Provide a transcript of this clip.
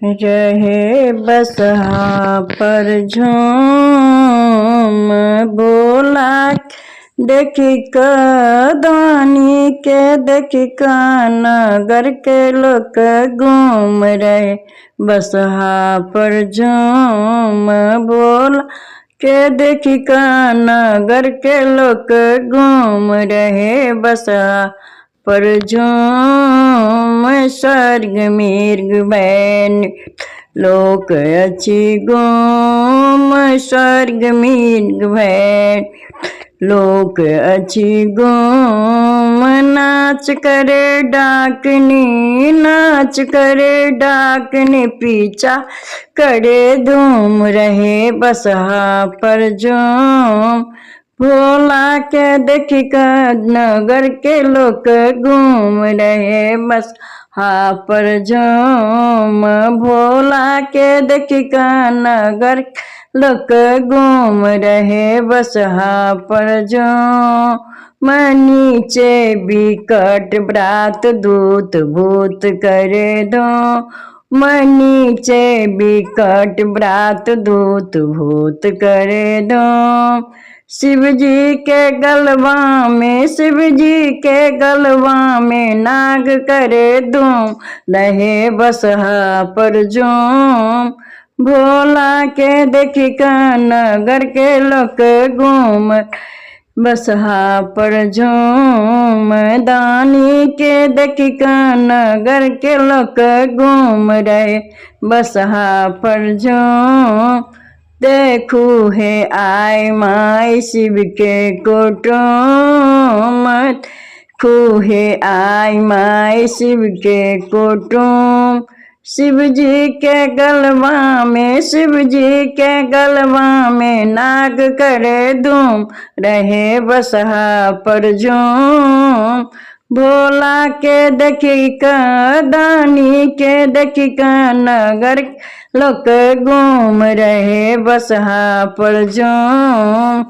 रहे बसहा पर झूम बोला देखी कदानी के देखी का नगर के लोग घूम रहे बसहा पर झूम बोला के देखी का नगर के लोग घूम रहे बसहा पर झूम स्वर्ग मृग बैन लोक अच्छी घूम स्वर्ग मृग बैन लोक अच्छी घूम नाच करे डाकनी पीछा करे धूम रहे बसहा पर झूम भोला के देखी का नगर के लोग घूम रहे बस हा पर झूम भोला के देखी का नगर लोग घूम रहे बस हा पर झूम नीचे बिकट ब्रात दूत भूत करे दो नीचे बिकट ब्रात दूत भूत करे दो शिव जी के गलवा में नाग करे धूम रहे बसहा पर झूम भोला के देखी का नगर के लोग घूम बसहा पर झूम दानी के देखी का नगर के लोग घूम रहे बसहा पर झूम देखू है आय माय शिव के कुटुम देखू है आय माय शिव के कुटुम शिव जी के गलवा में नाग करे धूम रहे बसहा पर झूम भोला के देखी का दानी के देखी का नगर लोग घूम रहे बसहा पर झूम